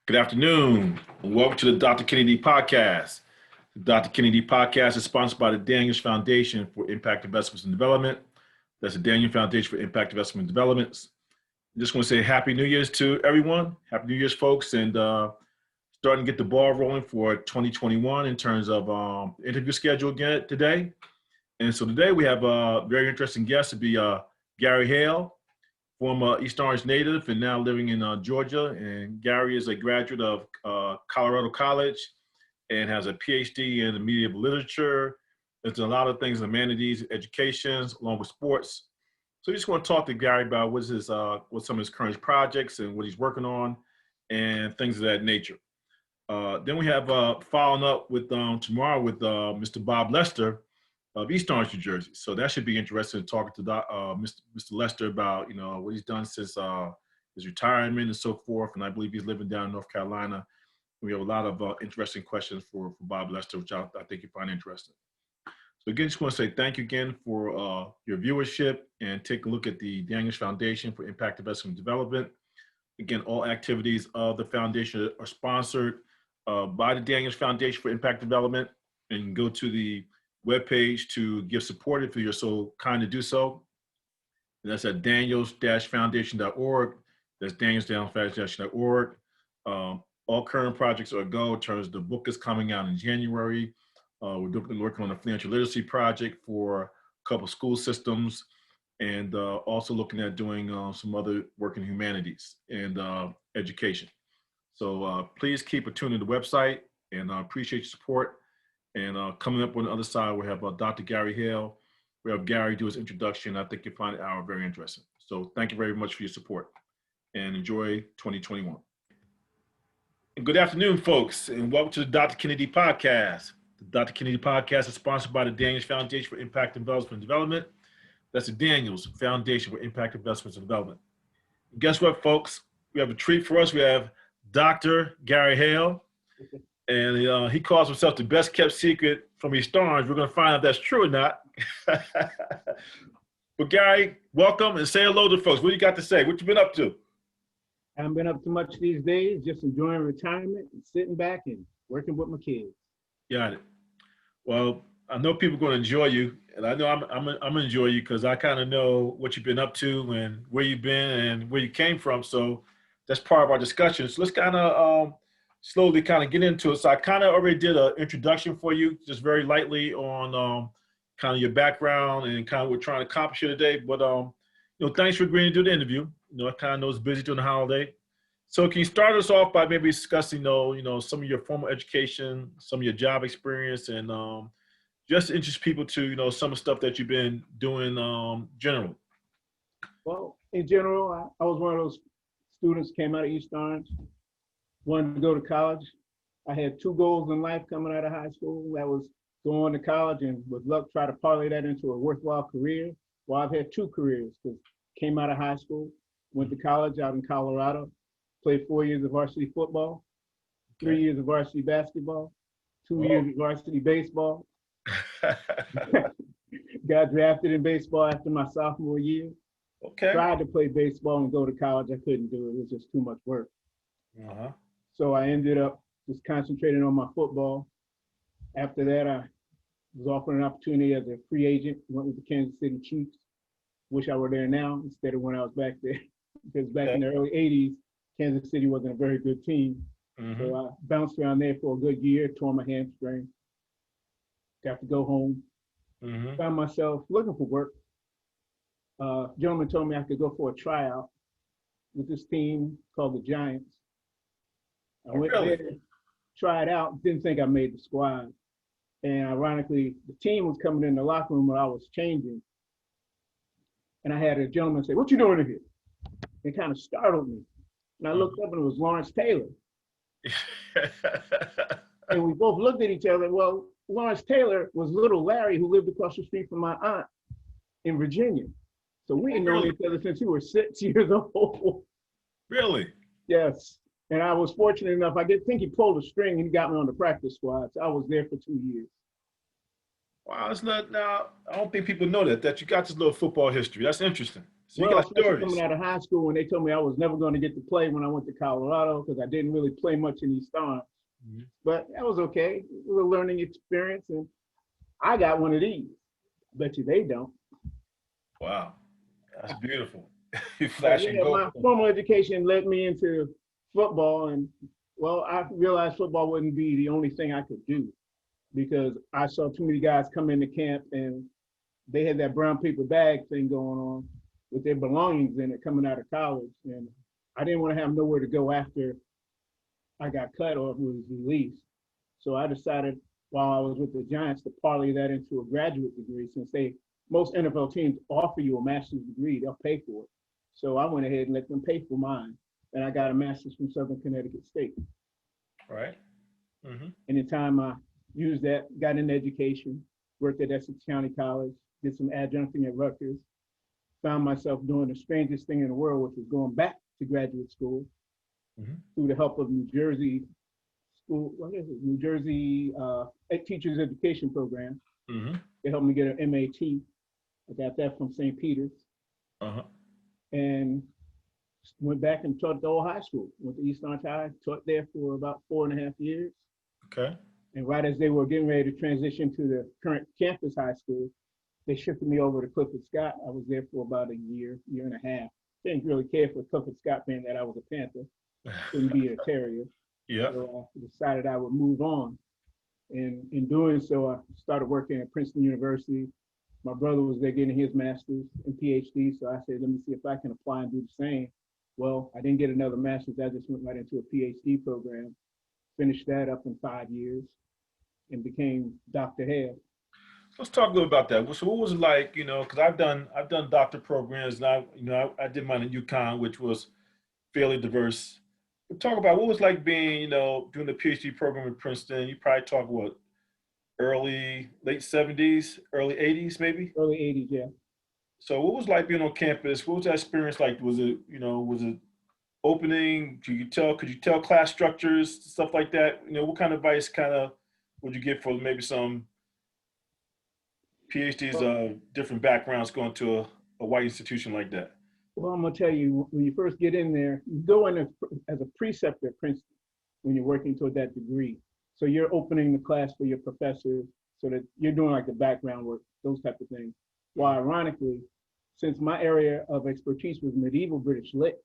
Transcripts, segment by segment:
Good afternoon, and welcome to the Dr. Kennedy Podcast. The Dr. Kennedy Podcast is sponsored by the Daniels Foundation for Impact Investments and Development. That's the Daniels Foundation for Impact Investment and Developments. I just want to say Happy New Year's to everyone. Happy New Year's, folks, and starting to get the ball rolling for 2021 in terms of interview schedule again today. And so today we have a very interesting guest to be Gary Hale, former East Orange native and now living in Georgia. And Gary is a graduate of Colorado College and has a PhD in medieval literature. There's a lot of things, humanities, education, along with sports. So we just want to talk to Gary about what some of his current projects and what he's working on and things of that nature. Then we have following up with tomorrow with Mr. Bob Lester of East Orange, New Jersey. So that should be interesting, talking to Mr. Lester about what he's done since his retirement and so forth. And I believe he's living down in North Carolina. We have a lot of interesting questions for Bob Lester, which I think you find interesting. So again, just want to say thank you again for your viewership and take a look at the Daniels Foundation for Impact Investment and Development. Again, all activities of the foundation are sponsored by the Daniels Foundation for Impact Development, and you can go to the webpage to give support if you're so kind to do so. And that's at daniels-foundation.org. That's daniels-foundation.org. All current projects are a go in terms of the book is coming out in January. We're working on a financial literacy project for a couple of school systems, and also looking at doing some other work in humanities and education. So please keep tuning to the website, and I appreciate your support. And coming up on the other side, we have Dr. Gary Hale. We have Gary do his introduction. I think you'll find the hour very interesting. So thank you very much for your support, and enjoy 2021. And good afternoon, folks, and welcome to the Dr. Kennedy Podcast. The Dr. Kennedy Podcast is sponsored by the Daniels Foundation for Impact Investment and Development. That's the Daniels Foundation for Impact Investments and Development. And guess what, folks? We have a treat for us. We have Dr. Gary Hale. And he calls himself the best kept secret from East Orange. We're going to find out if that's true or not. But Gary, welcome and say hello to folks. What you got to say? What you been up to? I haven't been up to much these days, just enjoying retirement and sitting back and working with my kids. Got it. Well, I know people are going to enjoy you, and I know I'm going to enjoy you because I kind of know what you've been up to and where you've been and where you came from. So that's part of our discussion. So let's kind of slowly kind of get into it. So I kind of already did an introduction for you, just very lightly on kind of your background and kind of what we're trying to accomplish here today. But thanks for agreeing to do the interview. I kind of know it's busy during the holiday. So can you start us off by maybe discussing, some of your formal education, some of your job experience, and just interest people to, some of the stuff that you've been doing generally? Well, in general, I was one of those students came out of East Orange, wanted to go to college. I had two goals in life coming out of high school. That was going to college and with luck try to parlay that into a worthwhile career. Well, I've had two careers because came out of high school, went to college out in Colorado, played 4 years of varsity football, 3 years of varsity basketball, 2 years of varsity baseball. Got drafted in baseball after my sophomore year. Okay. Tried to play baseball and go to college. I couldn't do it. It was just too much work. Uh-huh. So I ended up just concentrating on my football. After that, I was offered an opportunity as a free agent, went with the Kansas City Chiefs. Wish I were there now instead of when I was back there. Because back in the early 80s, Kansas City wasn't a very good team. Mm-hmm. So I bounced around there for a good year, tore my hamstring. Got to go home. Mm-hmm. Found myself looking for work. Gentleman told me I could go for a tryout with this team called the Giants. I went there, tried out, didn't think I made the squad. And ironically, the team was coming in the locker room when I was changing. And I had a gentleman say, "What you doing in here?" It kind of startled me. And I looked up and it was Lawrence Taylor. And we both looked at each other. Well, Lawrence Taylor was little Larry who lived across the street from my aunt in Virginia. So we had known each other since we were 6 years old. Really? Yes. And I was fortunate enough, think he pulled a string and he got me on the practice squad. So I was there for 2 years. Wow, it's not now. I don't think people know that you got this little football history. That's interesting. So you Well, got especially coming stories. out of high school when they told me I was never going to get to play when I went to Colorado because I didn't really play much in East Orange. Mhm. But that was okay. It was a learning experience, and I got one of these. Bet you they don't. Wow, that's beautiful. You But flashing yeah, gold. my formal education led me into football, and well, I realized football wouldn't be the only thing I could do because I saw too many guys come into camp and they had that brown paper bag thing going on with their belongings in it coming out of college, and I didn't want to have nowhere to go after I got cut or was released. So I decided while I was with the Giants to parlay that into a graduate degree since most NFL teams offer you a master's degree, they'll pay for it. So I went ahead and let them pay for mine. And I got a master's from Southern Connecticut State. Right. Mm-hmm. And in time I used that, got into education, worked at Essex County College, did some adjuncting at Rutgers, found myself doing the strangest thing in the world, which was going back to graduate school Mm-hmm. through the help of New Jersey school, what is it? New Jersey Teachers Education Program. Mm-hmm. They helped me get an MAT. I got that from St. Peter's Uh-huh. and went back and taught at the old high school. Went to East Orange High, taught there for about 4.5 years. Okay. And right as they were getting ready to transition to the current campus high school, they shifted me over to Clifford Scott. I was there for about a year, year and a half. Didn't really care for Clifford Scott being that I was a Panther, couldn't be a Terrier. Yeah. So I decided I would move on. And in doing so, I started working at Princeton University. My brother was there getting his master's and PhD. So I said, let me see if I can apply and do the same. Well, I didn't get another master's. I just went right into a PhD program, finished that up in 5 years, and became Dr. Hale. Let's talk a little about that. So what was it like, because I've done doctor programs and I did mine at UConn, which was fairly diverse. But talk about what it was like being, doing the PhD program at Princeton. You probably talk what, late 70s, early 80s maybe? Early 80s, yeah. So what was it like being on campus? What was that experience like? Was it opening? Could you tell class structures, stuff like that? What kind of advice would you give for maybe some PhDs Well, of different backgrounds going to a white institution like that? well, I'm going to tell you, when you first get in there, you go in as a preceptor at Princeton when you're working toward that degree. So you're opening the class for your professors so that you're doing like the background work, those type of things. While ironically, since my area of expertise was medieval British lit,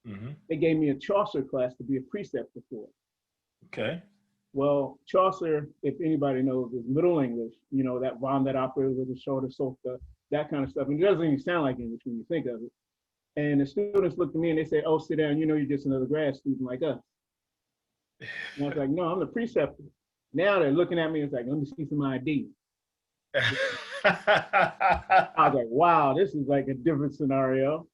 Mm-hmm. they gave me a Chaucer class to be a preceptor for. Okay. Well, Chaucer, if anybody knows, is Middle English, that von, that opera with the shoulder, softa, that kind of stuff. And it doesn't even sound like English when you think of it. And the students looked at me and they said, oh, sit down, you're just another grad student like us. And I was like, no, I'm the preceptor. Now they're looking at me, it's like, let me see some ID. I was like, wow, this is like a different scenario.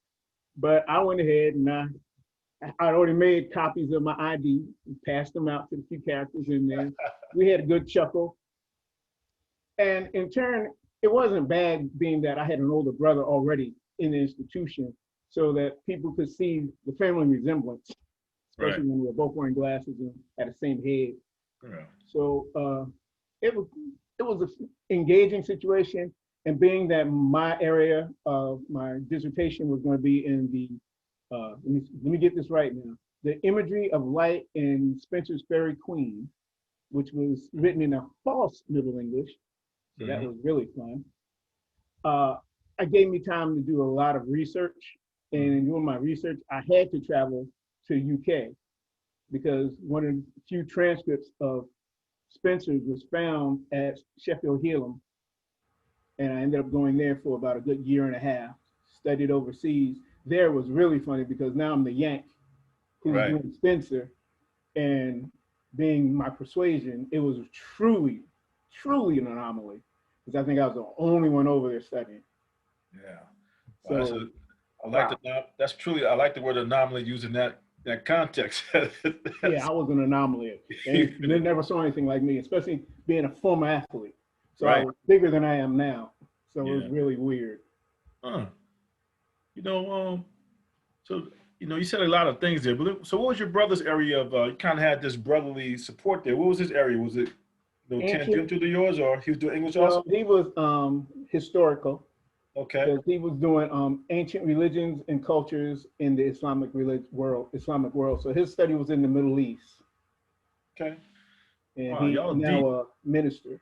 But I went ahead and I'd already made copies of my ID and passed them out to the few characters in there. We had a good chuckle. And in turn, it wasn't bad being that I had an older brother already in the institution so that people could see the family resemblance, especially Right. when we were both wearing glasses and had the same head. Yeah. So it was an engaging situation. And being that my area of my dissertation was going to be in the, let me get this right now, the imagery of light in Spenser's Faerie Queene, which was written in a false Middle English. So that Mm-hmm. was really fun. It gave me time to do a lot of research. And in doing my research, I had to travel to UK because one of the few transcripts of Spenser's was found at Sheffield Hallam. And I ended up going there for about a good year and a half, studied overseas. There was really funny because now I'm the Yank who's Right. doing Spenser, and being my persuasion, it was truly, truly an anomaly because I think I was the only one over there studying. Yeah. Wow, So, I like wow. I like the word anomaly used in that context. Yeah, That's I was an anomaly. They never saw anything like me, especially being a former athlete. So I right. was bigger than I am now. So it was Yeah. really weird. Huh. You know, so you said a lot of things there, but so what was your brother's area of you kind of had this brotherly support there. What was his area? Was it Ancient, tangential to yours or he was doing English also? well, he was historical. Okay. because he was doing ancient religions and cultures in the Islamic world. So his study was in the Middle East, Okay. and Wow, he's y'all now deep. a minister.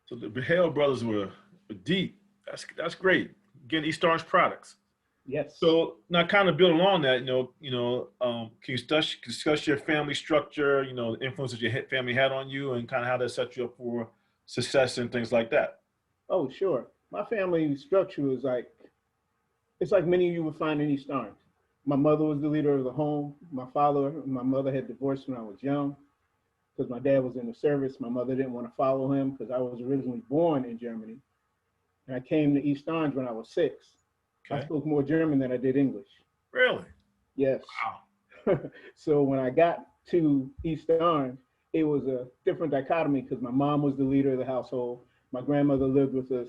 So the Hale brothers were deep. That's great. Getting East Orange products. Yes. So now, kind of build along that, can you discuss your family structure, the influences your family had on you, and kind of how that set you up for success and things like that. Oh, sure. My family structure is like it's like many of you would find in East Orange. My mother was the leader of the home. My father and my mother had divorced when I was young because my dad was in the service. My mother didn't want to follow him because I was originally born in Germany. And I came to East Orange when I was 6. I Okay. spoke more German than I did English. Really? Yes. Wow. So when I got to East Orange, it was a different dichotomy because my mom was the leader of the household. My grandmother lived with us.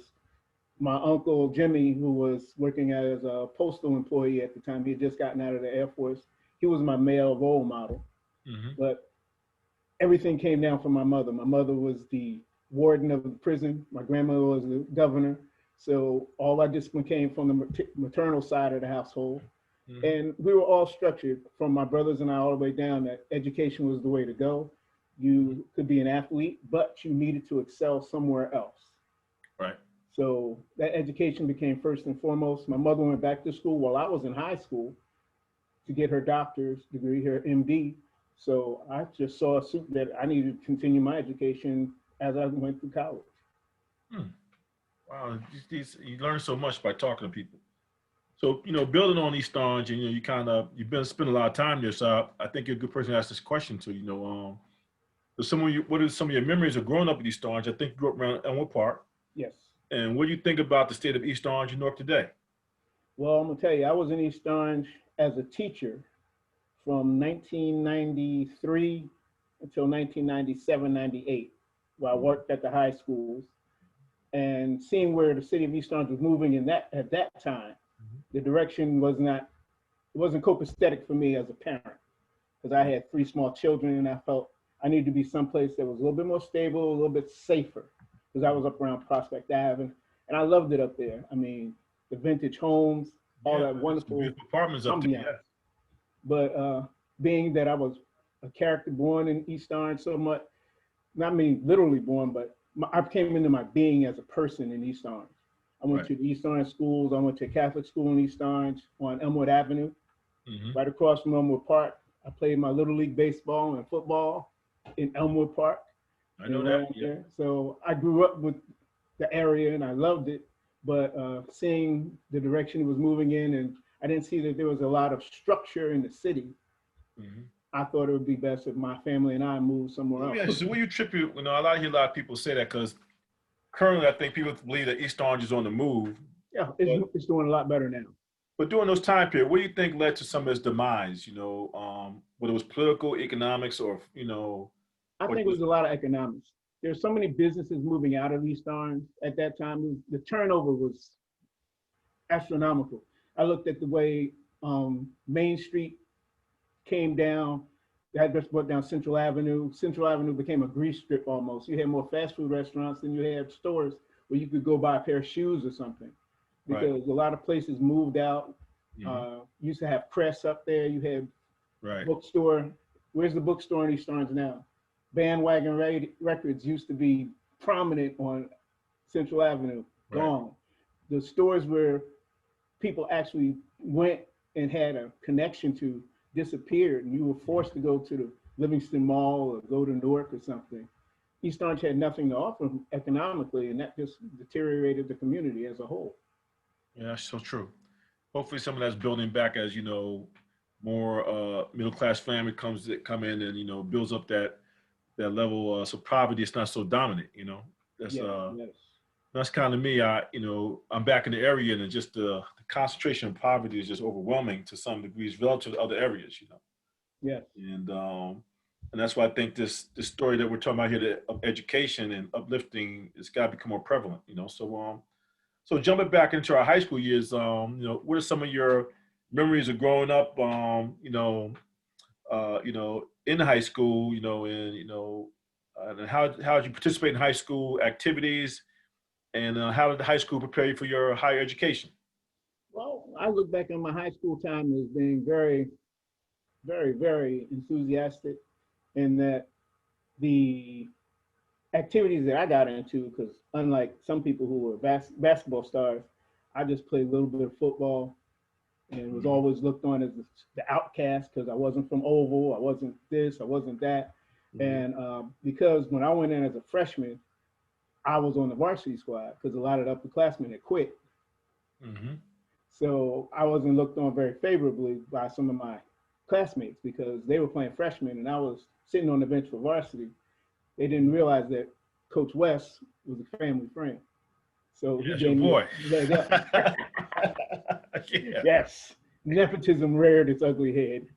My uncle Jimmy, who was working as a postal employee at the time, he had just gotten out of the Air Force. He was my male role model. Hmm. But everything came down from my mother. My mother was the warden of the prison. My grandmother was the governor. So all our discipline came from the maternal side of the household. Hmm. And we were all structured from my brothers and I all the way down that education was the way to go. You could be an athlete, but you needed to excel somewhere else. Right. So that education became first and foremost. My mother went back to school while I was in high school to get her doctor's degree, her MD. So I just saw a suit that I needed to continue my education as I went through college. Hmm. Wow. You learn so much by talking to people. So, building on these thorns, and you kind of you've been spent a lot of time there. So I think you're a good person to ask this question to. So what are some of your memories of growing up in East Orange? I think you grew up around Elmwood Park. Yes. And what do you think about the state of East Orange and North today? Well, I'm gonna tell you, I was in East Orange as a teacher from 1993 until 1997, 98, where I worked at the high schools and seeing where the city of East Orange was moving in that at that time, Mhm. the direction was not it wasn't copacetic for me as a parent because I had 3 small children and I felt I needed to be someplace that was a little bit more stable, a little bit safer because I was up around Prospect Ave and I loved it up there. I mean, the vintage homes, all Yeah, that man, there's some wonderful beautiful apartments up there. ambiance. But being that I was a character born in East Orange so much, not me literally born, but I came into my being as a person in East Orange. I went Right. to the East Orange schools. I went to a Catholic school in East Orange on Elmwood Avenue, Hmm. right across from Elmwood Park. I played my little league baseball and football in Elmwood Park I and know that. around Yeah. there. So I grew up with the area and I loved it. But seeing the direction it was moving in, and I didn't see that there was a lot of structure in the city. Hmm. I thought it would be best if my family and I moved somewhere Let me else. ask you, so what you attribute, hear a lot of people say that because currently I think people believe that East Orange is on the move. Yeah, But it's doing a lot better now. but during those time period, what do you think led to some of its demise? Whether it was political, economics, or I or think it just was a lot of economics. There's so many businesses moving out of East Orange at that time. The turnover was astronomical. I looked at the way Main Street came down. They had just brought down Central Avenue. Central Avenue became a grease strip almost. You had more fast food restaurants than you had stores where you could go buy a pair of shoes or something right, because a lot of places moved out. hmm, Used to have press up there. You had right, bookstore. Where's the bookstore in East Orange now? Bandwagon Records used to be prominent on Central Avenue. right. Gone. The stores where people actually went and had a connection to disappeared, and you were forced to go to the Livingston Mall or go to Newark or something. East Orange had nothing to offer economically, and that just deteriorated the community as a whole. Yeah, that's so true. Hopefully, some of that's building back as more middle class family come in and builds up that level, so poverty is not so dominant. That's Yes, yes, that's kind of me. I'm back in the area, and just the concentration of poverty is just overwhelming to some degrees relative to other areas. yes. And that's why I think this story that we're talking about here, of education and uplifting, it's got to become more prevalent. So jumping back into our high school years, what are some of your memories of growing up? In high school, and how did you participate in high school activities? And how did high school prepare you for your higher education? Well, I look back on my high school time as being very, very, very enthusiastic in that the activities that I got into, because unlike some people who were basketball stars, I just played a little bit of football and was Mhm. always looked on as the outcast because I wasn't from Oval, I wasn't this, I wasn't that. Mhm. And because when I went in as a freshman, I was on the varsity squad because a lot of the upperclassmen had quit. Mhm. So I wasn't looked on very favorably by some of my classmates because they were playing freshmen and I was sitting on the bench for varsity. They didn't realize that Coach West was a family friend. So he Yes, your gave me boy. a leg up. Yeah. Yes, nepotism reared its ugly head.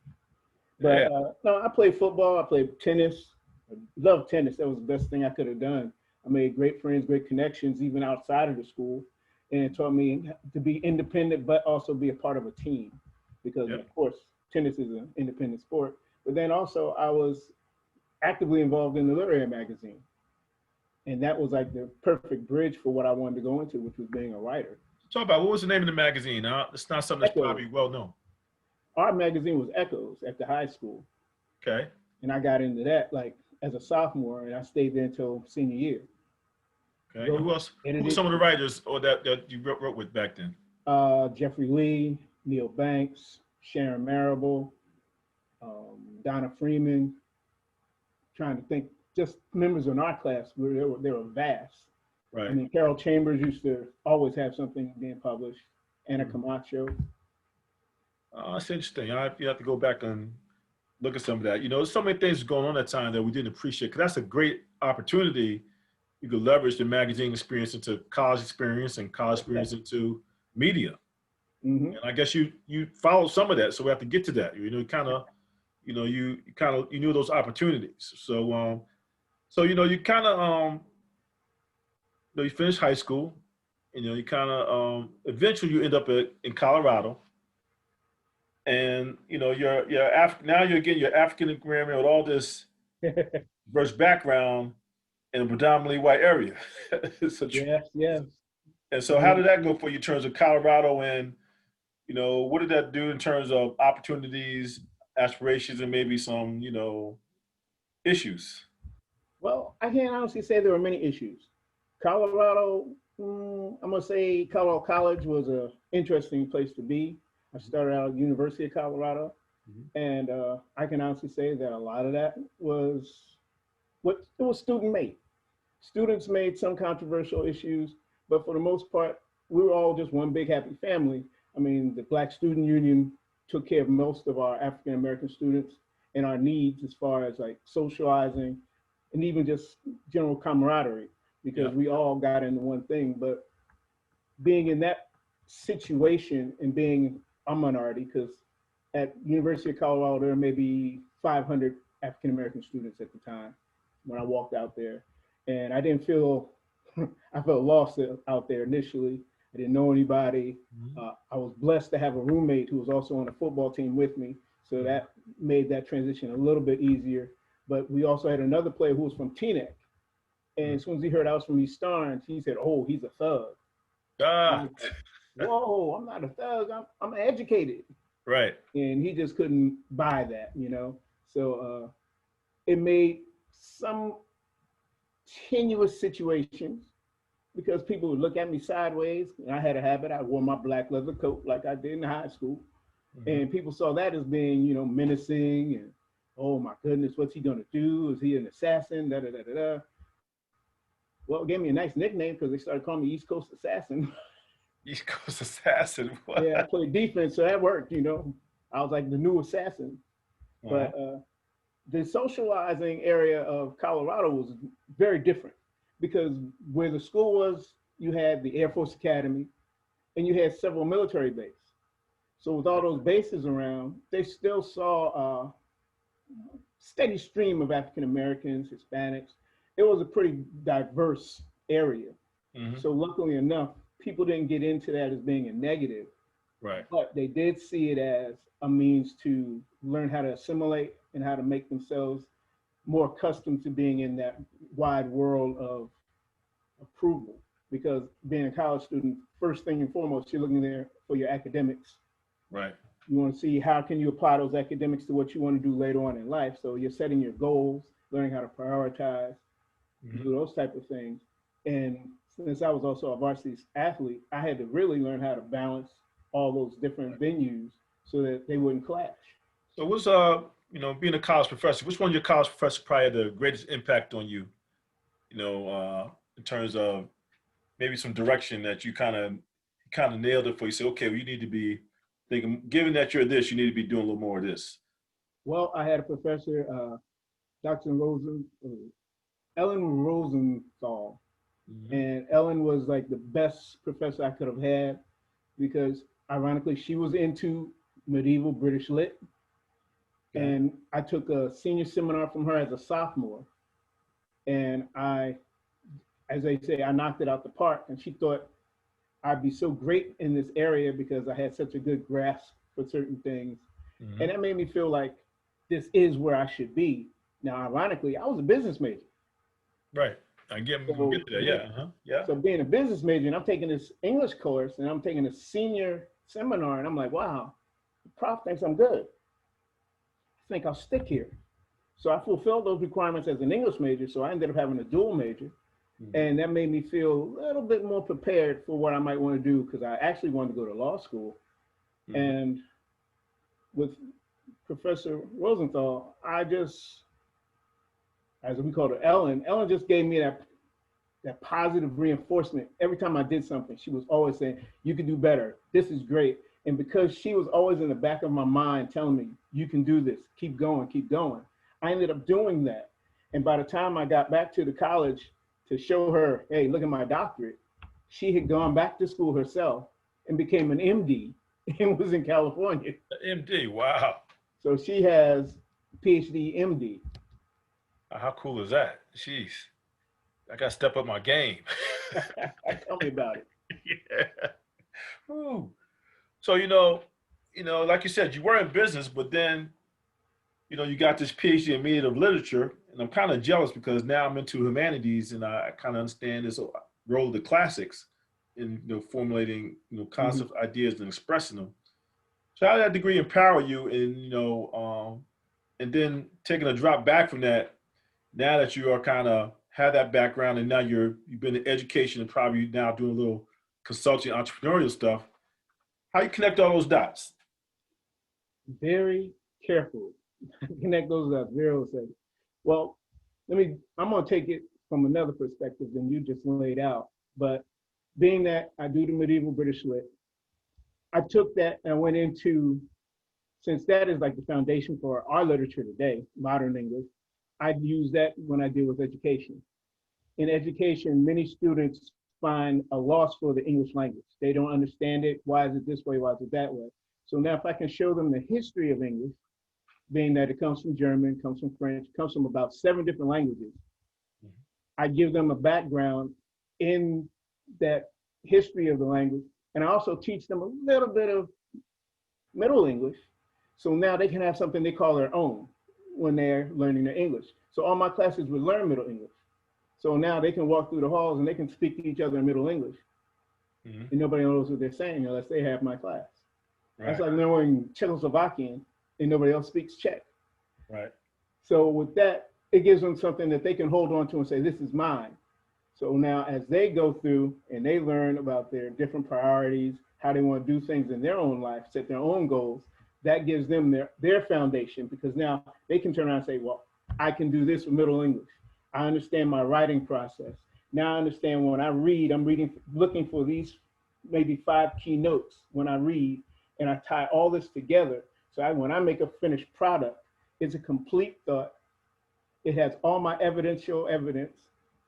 But Yeah. no, I played football. I played tennis. I loved tennis. That was the best thing I could have done. I made great friends, great connections, even outside of the school, and it taught me to be independent, but also be a part of a team. Because Yep. of course, tennis is an independent sport. But then also, I was actively involved in the literary magazine, and that was like the perfect bridge for what I wanted to go into, which was being a writer. Talk about what was the name of the magazine? It's not something that's Echoes. probably well known. Our magazine was Echoes at the high school, Okay. and I got into that like as a sophomore, and I stayed there until senior year. Okay. Who Wrote, else? Who were edited, some of the writers or that you wrote with back then? Jeffrey Lee, Neil Banks, Sharon Marable, Donna Freeman. Trying to think, just members in our class, they were vast. I Right. mean, Carol Chambers used to always have something being published. Anna Mhm. Camacho. That's interesting. You have to go back and look at some of that. There's so many things going on at that time that we didn't appreciate. Because that's a great opportunity. You could leverage the magazine experience into college experience and college Yeah. experience into media. Mm-hmm. And I guess you followed some of that. So we have to get to that. Kind of, you knew those opportunities. So you kind of you finish high school. You kind of eventually you end up in Colorado, and now you're getting your African American with all this diverse background in a predominantly white area. so, Yes, yes. and so how Being, did that go for you in terms of Colorado, and what did that do in terms of opportunities, aspirations, and maybe some issues? well, I can't honestly say there were many issues. Colorado, I'm gonna say Colorado College was a interesting place to be. I started out at University of Colorado, Mhm. and I can honestly say that a lot of that was what it was student made. Students made some controversial issues, but for the most part, we were all just one big happy family. I mean, the Black Student Union took care of most of our African American students and our needs as far as like socializing and even just general camaraderie Yeah. because we all got into one thing. But being in that situation and being a minority, because at University of Colorado there may be 500 African American students at the time when I walked out there, and I didn't feel I felt lost out there initially. I didn't know anybody. Mhm. I was blessed to have a roommate who was also on the football team with me, so Mhm. that made that transition a little bit easier. But we also had another player who was from Teaneck, and Mhm. as soon as he heard I was from East Starnes, he said, "Oh, he's a thug." And I Ah, was like, "Whoa, I'm not a thug. I'm educated." right. And he just couldn't buy that. So it made some tenuous situations because people would look at me sideways. And I had a habit. I wore my black leather coat like I did in high school. Mhm. And people saw that as being, menacing and, oh my goodness, what's he going to do? Is he an assassin? Da, da, da, da, da. Well, it gave me a nice nickname because they started calling me East Coast Assassin. East Coast assassin. Yeah, I What? played defense, so that worked. I was like the new assassin. Uh-huh. But the socializing area of Colorado was very different because where the school was, you had the Air Force Academy and you had several military bases. So with all those bases around, they still saw a steady stream of African Americans, Hispanics. It was a pretty diverse area. Hmm. So luckily enough, people didn't get into that as being a negative, Right. but they did see it as a means to learn how to assimilate and how to make themselves more accustomed to being in that wide world of approval because being a college student, first thing and foremost, you're looking there for your academics. Right. You want to see how can you apply those academics to what you want to do later on in life. So you're setting your goals, learning how to prioritize, do those type of things. And since I was also a varsity athlete, I had to really learn how to balance all those different venues so that they wouldn't clash. So what's being a college professor, which one of your college professors probably had the greatest impact on you, in terms of maybe some direction that you kind of nailed it for you? Say, okay, well, you need to be thinking, given that you're this, you need to be doing a little more of this. Well, I had a professor, Dr. Ellen Rosenthal, and Ellen was like the best professor I could have had because ironically, she was into medieval British lit. Okay. And I took a senior seminar from her as a sophomore. And as they say, I knocked it out the park. And she thought I'd be so great in this area because I had such a good grasp for certain things. And that made me feel like this is where I should be. Now, ironically, I was a business major. Right. We'll get to that. Yeah. Yeah. So being a business major, and I'm taking this English course, and I'm taking a senior seminar, and I'm like, wow, the prof thinks I'm good. I think I'll stick here. So I fulfilled those requirements as an English major, so I ended up having a dual major. And that made me feel a little bit more prepared for what I might want to do because I actually wanted to go to law school. And with Professor Rosenthal, as we call her, Ellen just gave me that positive reinforcement. Every time I did something, she was always saying, you can do better. This is great. And because she was always in the back of my mind telling me, you can do this, keep going, I ended up doing that. And by the time I got back to the college to show her, hey, look at my doctorate, she had gone back to school herself and became an MD and was in California. MD, wow. So she has PhD, MD. How cool is that? Jeez, I got to step up my game. Tell me about it. Yeah. Ooh. So, like you said, you were in business, but then, you got this PhD in media of literature, and I'm kind of jealous because now I'm into humanities and I kind of understand this role of the classics in, formulating, concepts, ideas, and expressing them. So how did that degree empower you in, and then taking a drop back from that, now that you are kind of have that background and now you've been in education and probably now doing a little consulting entrepreneurial stuff, how you connect all those dots? Very careful. Connect those dots. Very say. Well, I'm going to take it from another perspective than you just laid out. But being that I do the medieval British lit, I took that and I went into, since that is like the foundation for our literature today, modern English, I use that when I deal with education. In education, many students find a loss for the English language. They don't understand it. Why is it this way? Why is it that way? So now if I can show them the history of English, being that it comes from German, comes from French, comes from about 7 different languages, I give them a background in that history of the language. And I also teach them a little bit of Middle English. So now they can have something they call their own when they're learning their English. So all my classes would learn Middle English. So now they can walk through the halls and they can speak to each other in Middle English. And nobody knows what they're saying unless they have my class. Right. That's like knowing Czechoslovakian and nobody else speaks Czech. Right. So with that, it gives them something that they can hold on to and say, this is mine. So now as they go through and they learn about their different priorities, how they want to do things in their own life, set their own goals, that gives them their foundation, because now they can turn around and say, well, I can do this with Middle English. I understand my writing process. Now I understand when I read, I'm looking for these maybe 5 key notes when I read, and I tie all this together. So when I make a finished product, it's a complete thought. It has all my evidential evidence.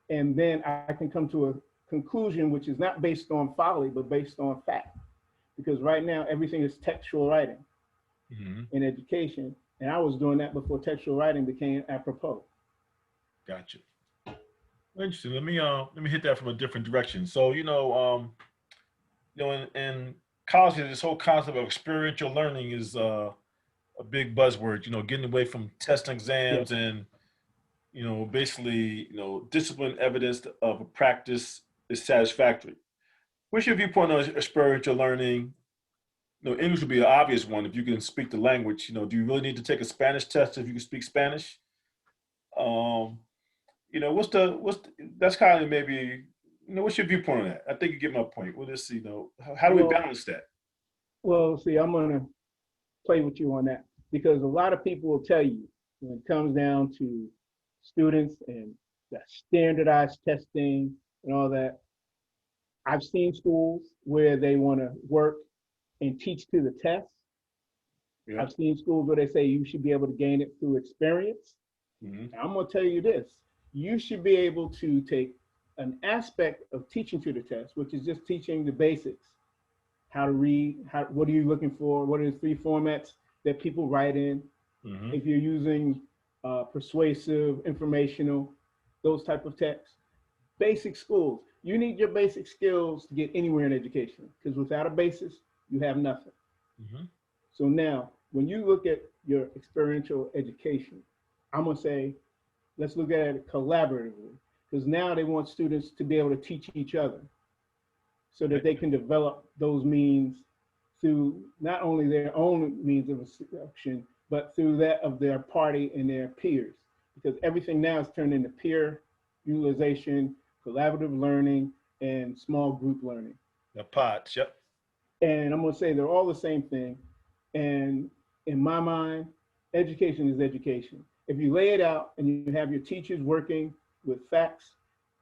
And then I can come to a conclusion, which is not based on folly, but based on fact. Because right now, everything is textual writing in education. And I was doing that before textual writing became apropos. Gotcha. Interesting. Let me hit that from a different direction. So, in college, this whole concept of experiential learning is a big buzzword, getting away from test exams and, basically, discipline evidence of a practice is satisfactory. What's your viewpoint on experiential learning? English would be an obvious one if you can speak the language. Do you really need to take a Spanish test if you can speak Spanish? Um, that's kind of maybe, what's your viewpoint on that? I think you get my point. What is, how do we Well, balance that? well, see, I'm gonna play with you on that because a lot of people will tell you when it comes down to students and the standardized testing and all that. I've seen schools where they want to work and teach to the test. Yeah. I've seen schools where they say you should be able to gain it through experience. Mm-hmm. I'm going to tell you this. You should be able to take an aspect of teaching to the test, which is just teaching the basics, how to read, what are you looking for, what are the three formats that people write in. Mm-hmm. If you're using persuasive, informational, those type of texts. Basic schools. You need your basic skills to get anywhere in education because without a basis, you have nothing. Mm-hmm. So now, when you look at your experiential education, I'm gonna say, let's look at it collaboratively because now they want students to be able to teach each other so that they can develop those means through not only their own means of instruction, but through that of their party and their peers. Because everything now is turned into peer utilization, collaborative learning, and small group learning. The pods, yep. And I'm gonna say they're all the same thing. And in my mind, education is education. If you lay it out and you have your teachers working with facts,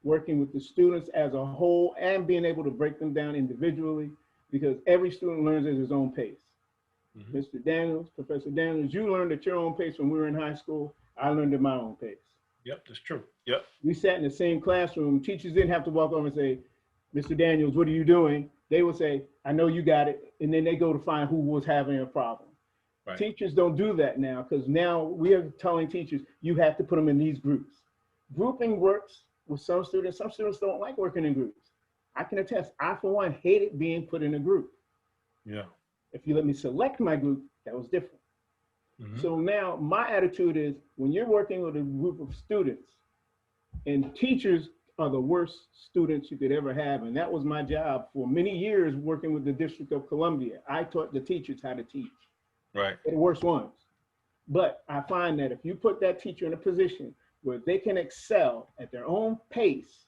working with the students as a whole, and being able to break them down individually, because every student learns at his own pace. Mm-hmm. Mr. Daniels, Professor Daniels, you learned at your own pace when we were in high school. I learned at my own pace. Yep, that's true. Yep. We sat in the same classroom. Teachers didn't have to walk over and say, Mr. Daniels, what are you doing? They would say, I know you got it. And then they go to find who was having a problem. Right. Teachers don't do that now because now we are telling teachers, you have to put them in these groups. Grouping works with some students. Some students don't like working in groups. I can attest, I for one hated being put in a group. Yeah. If you let me select my group, that was different. Mm-hmm. So now my attitude is when you're working with a group of students, and teachers are the worst students you could ever have. And that was my job for many years working with the District of Columbia. I taught the teachers how to teach. Right. They're the worst ones. But I find that if you put that teacher in a position where they can excel at their own pace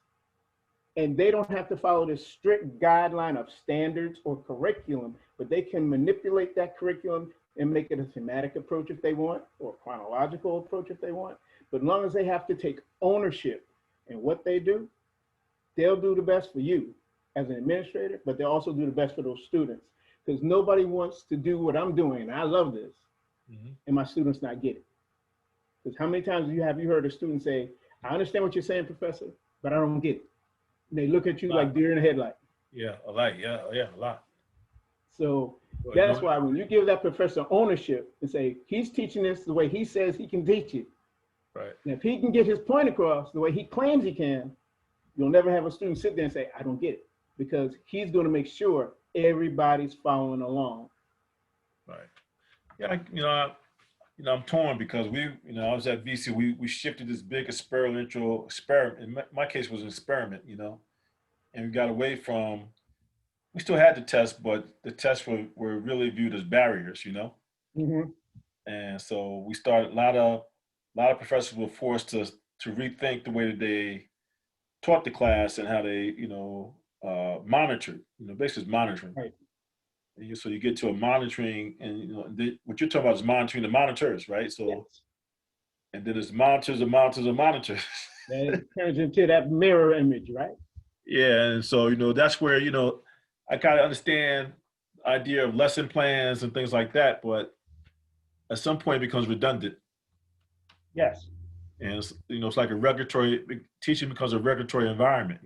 and they don't have to follow this strict guideline of standards or curriculum, but they can manipulate that curriculum and make it a thematic approach if they want, or a chronological approach if they want. But as long as they have to take ownership in what they do, they'll do the best for you as an administrator, but they'll also do the best for those students. Because nobody wants to do what I'm doing, and I love this, mm-hmm. and my students not get it. Because how many times have you heard a student say, I understand what you're saying, professor, but I don't get it. And they look at you like deer in the headlight. Yeah, a lot. Yeah, a lot. So that's why when you give that professor ownership and say, he's teaching this the way he says he can teach it. Right. And if he can get his point across the way he claims he can, you'll never have a student sit there and say, I don't get it. Because he's going to make sure everybody's following along. Right. Yeah, I'm torn because I was at VC, we shifted this big experimental experiment. In my case was an experiment, and we got away from, we still had the test, but the tests were really viewed as barriers, Mm-hmm. And so we started, a lot of professors were forced to rethink the way that they taught the class and how they, monitored, basically it's monitoring. Right. So you get to a monitoring, and what you're talking about is monitoring the monitors, right? So, yes. And then it's monitors of monitors of monitors. That turns into that mirror image, right? Yeah, and so that's where I kind of understand the idea of lesson plans and things like that, but at some point it becomes redundant. Yes. And it's like teaching becomes a regulatory environment,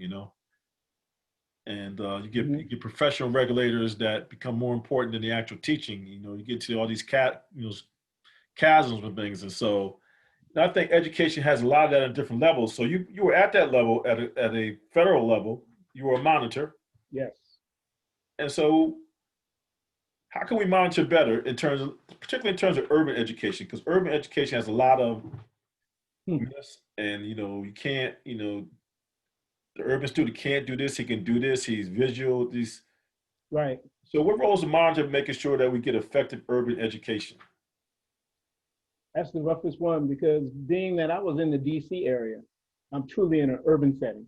and you get professional regulators that become more important than the actual teaching. You get to all these chasms and things, and so I think education has a lot of that at different levels. So you were at that level at a federal level. You were a monitor. Yes. And so, how can we monitor better particularly in terms of urban education? Because urban education has a lot of myths, and you can't the urban student can't do this, he can do this, he's visual, these. Right. So what role is the monitor in making sure that we get effective urban education? That's the roughest one because being that I was in the DC area, I'm truly in an urban setting.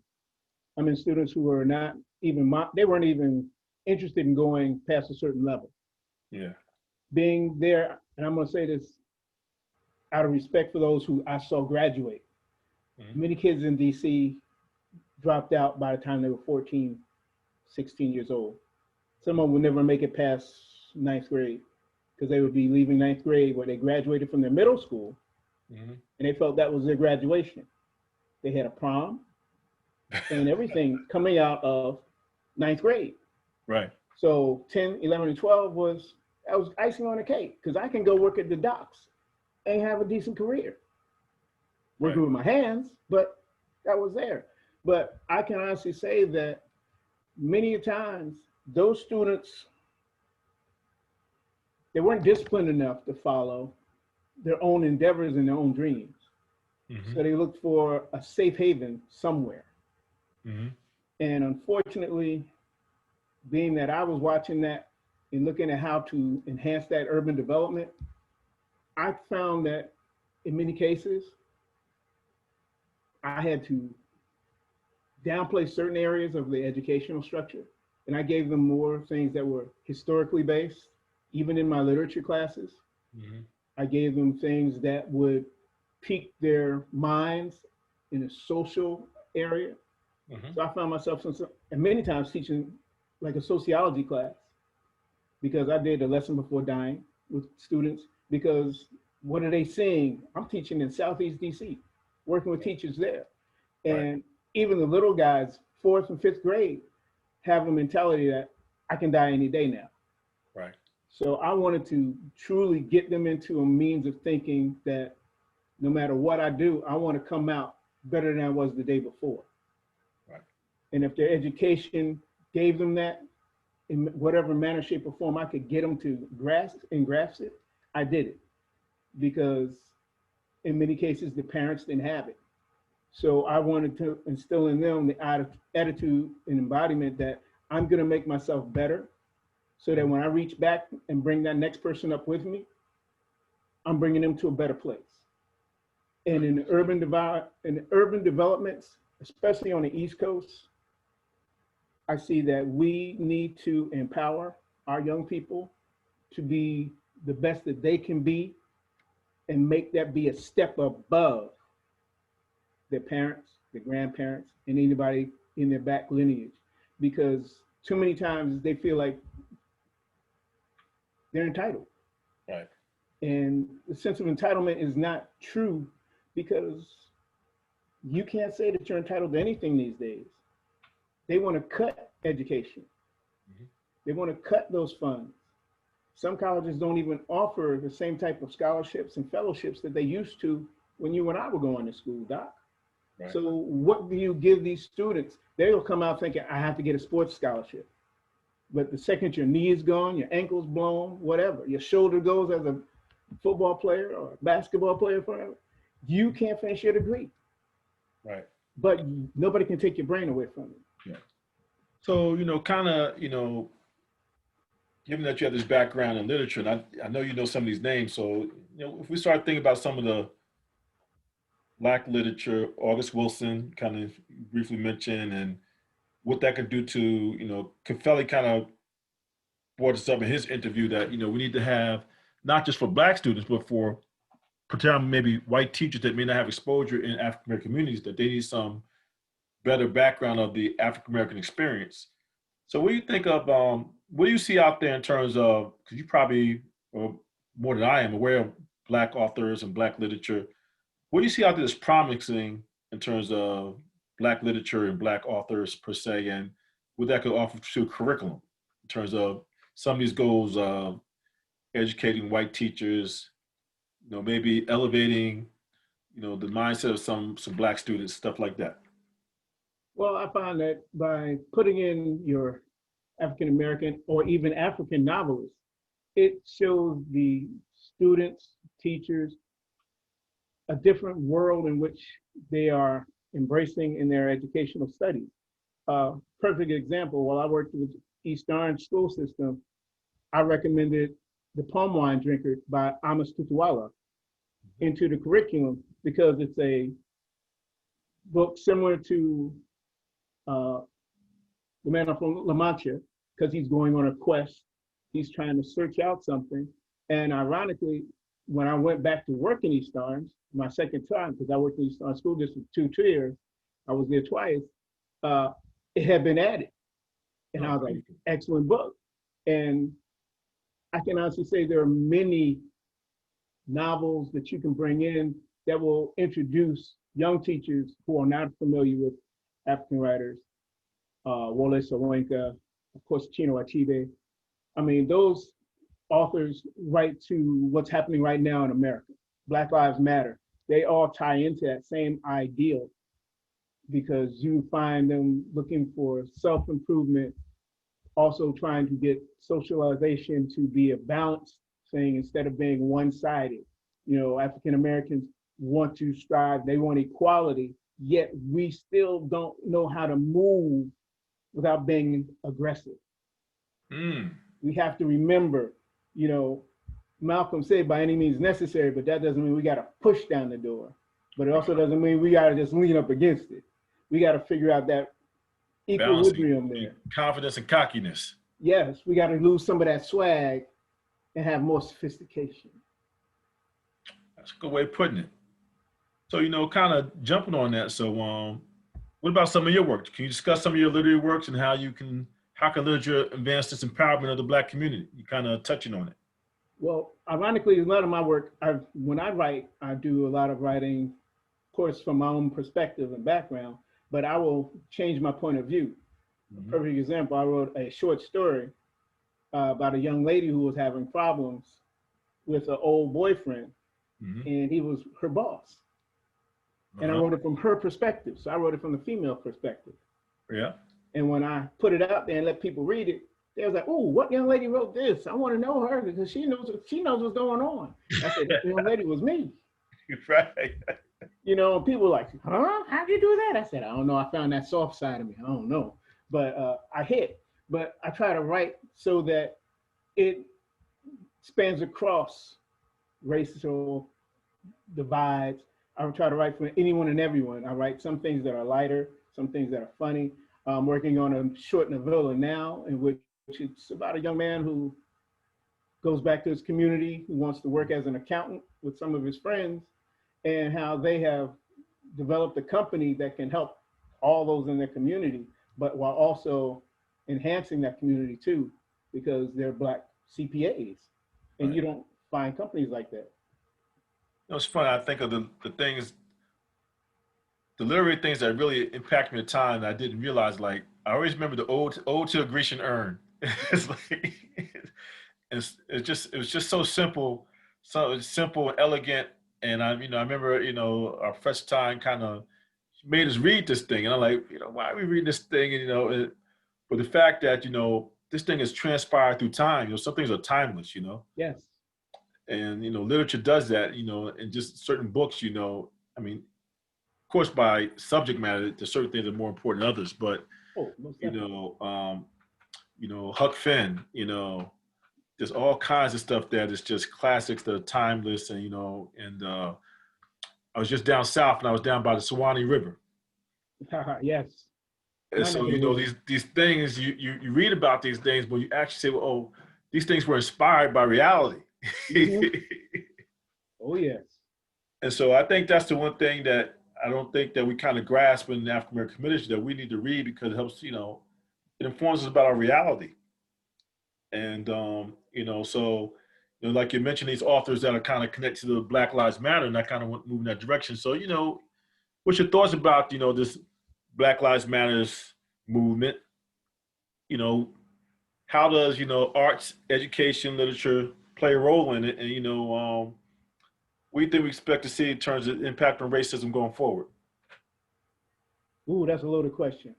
I'm in students who were not even, they weren't even interested in going past a certain level. Yeah. Being there, and I'm gonna say this out of respect for those who I saw graduate. Many kids in DC dropped out by the time they were 14, 16 years old. Some of them would never make it past ninth grade because they would be leaving ninth grade where they graduated from their middle school and they felt that was their graduation. They had a prom and everything coming out of ninth grade. Right. So 10, 11, and 12 was icing on the cake because I can go work at the docks and have a decent career. Working with my hands, but that was there. But I can honestly say that many times those students, they weren't disciplined enough to follow their own endeavors and their own dreams. So they looked for a safe haven somewhere. And unfortunately, being that I was watching that and looking at how to enhance that urban development, I found that in many cases, I had to downplay certain areas of the educational structure. And I gave them more things that were historically based, even in my literature classes. I gave them things that would pique their minds in a social area. So I found myself, and many times teaching like a sociology class, because I did a lesson before dying with students, because what are they seeing? I'm teaching in Southeast DC, working with teachers there. And even the little guys, 4th and 5th grade, have a mentality that I can die any day now. Right. So I wanted to truly get them into a means of thinking that no matter what I do, I want to come out better than I was the day before. Right. And if their education gave them that in whatever manner, shape, or form I could get them to grasp it, I did it. Because in many cases, the parents didn't have it. So I wanted to instill in them the attitude and embodiment that I'm going to make myself better so that when I reach back and bring that next person up with me, I'm bringing them to a better place. And in urban developments, especially on the East Coast, I see that we need to empower our young people to be the best that they can be and make that be a step above their parents, their grandparents, and anybody in their back lineage. Because too many times they feel like they're entitled. Right. And the sense of entitlement is not true because you can't say that you're entitled to anything these days. They want to cut education. They want to cut those funds. Some colleges don't even offer the same type of scholarships and fellowships that they used to when you and I were going to school, Doc. Right. So what do you give these students? They'll come out thinking, I have to get a sports scholarship. But the second your knee is gone, your ankle's blown, whatever, your shoulder goes as a football player or a basketball player, forever, you can't finish your degree. Right. But nobody can take your brain away from you. Yeah. So, kind of, given that you have this background in literature, and I know you know some of these names, so, if we start thinking about some of the Black literature, August Wilson kind of briefly mentioned, and what that could do to, Kafeli kind of brought this up in his interview that, we need to have, not just for Black students, but for particularly maybe white teachers that may not have exposure in African American communities, that they need some better background of the African American experience. So what do you think of, what do you see out there in terms of, because you probably, or more than I am, aware of Black authors and Black literature. What do you see out there that's promising in terms of Black literature and Black authors per se, and what that could offer to curriculum in terms of some of these goals of educating white teachers, maybe elevating, the mindset of some Black students, stuff like that? Well, I find that by putting in your African American or even African novelists, it shows the students, teachers, a different world in which they are embracing in their educational studies. Perfect example, while I worked with East Orange school system, I recommended The Palm Wine Drinker by Amos Tutuwala into the curriculum because it's a book similar to The Man from La Mancha, because he's going on a quest. He's trying to search out something. And ironically, when I went back to work in East Orange, my second time, because I worked in East Orange School District 2 years, I was there twice, it had been added. And I was like, excellent book. And I can honestly say there are many novels that you can bring in that will introduce young teachers who are not familiar with African writers, Wallace Owenka, of course, Chinua Achebe. I mean, those authors write to what's happening right now in America. Black Lives Matter. They all tie into that same ideal because you find them looking for self-improvement, also trying to get socialization to be a balanced thing instead of being one-sided. You know, African Americans want to strive, they want equality, yet we still don't know how to move without being aggressive. We have to remember, you know, Malcolm said by any means necessary, but that doesn't mean we got to push down the door. But it also doesn't mean we got to just lean up against it. We got to figure out that equilibrium there. Confidence and cockiness. Yes, we got to lose some of that swag and have more sophistication. That's a good way of putting it. So, you know, kind of jumping on that. So, what about some of your work? Can you discuss some of your literary works and how can literature advance this empowerment of the Black community? You kind of touching on it. Well, ironically, a lot of my work, when I write, I do a lot of writing, of course, from my own perspective and background, but I will change my point of view. A perfect example, I wrote a short story about a young lady who was having problems with an old boyfriend, and he was her boss. And I wrote it from her perspective. So I wrote it from the female perspective. Yeah. And when I put it out there and let people read it, they was like, "Oh, what young lady wrote this? I want to know her because she knows what's going on." I said, "That young lady was me." Right. You know, people were like, "Huh? How'd you do that?" I said, "I don't know. I found that soft side of me. I don't know." But I hit. But I try to write so that it spans across racial divides. I try to write for anyone and everyone. I write some things that are lighter, some things that are funny. I'm working on a short novella now in which it's about a young man who goes back to his community, who wants to work as an accountant with some of his friends, and how they have developed a company that can help all those in their community, but while also enhancing that community too, because they're Black CPAs. And you don't find companies like that. It's funny. I think of the things, the literary things that really impacted me at the time that I didn't realize. Like, I always remember the ode to a Grecian urn. It's like, it was just so simple, so simple and elegant. And I remember, our first time kind of made us read this thing. And I'm like, why are we reading this thing? And, but the fact that, this thing has transpired through time, some things are timeless, Yes. And, literature does that, and just certain books, I mean, of course, by subject matter, there's certain things that are more important than others, but, Huck Finn, there's all kinds of stuff that is just classics that are timeless. And, I was just down south and I was down by the Suwannee River. Yes. And so, these things, you read about these things, but you actually say, well, oh, these things were inspired by reality. Oh, yes. And so I think that's the one thing that I don't think that we kind of grasp in the African American community, that we need to read because it helps, it informs us about our reality. And, so, like you mentioned, these authors that are kind of connected to the Black Lives Matter, and I kind of want to move in that direction. So, what's your thoughts about, this Black Lives Matters movement? How does, arts, education, literature play a role in it? And, what do you think we expect to see in terms of impact on racism going forward? Ooh, that's a loaded question.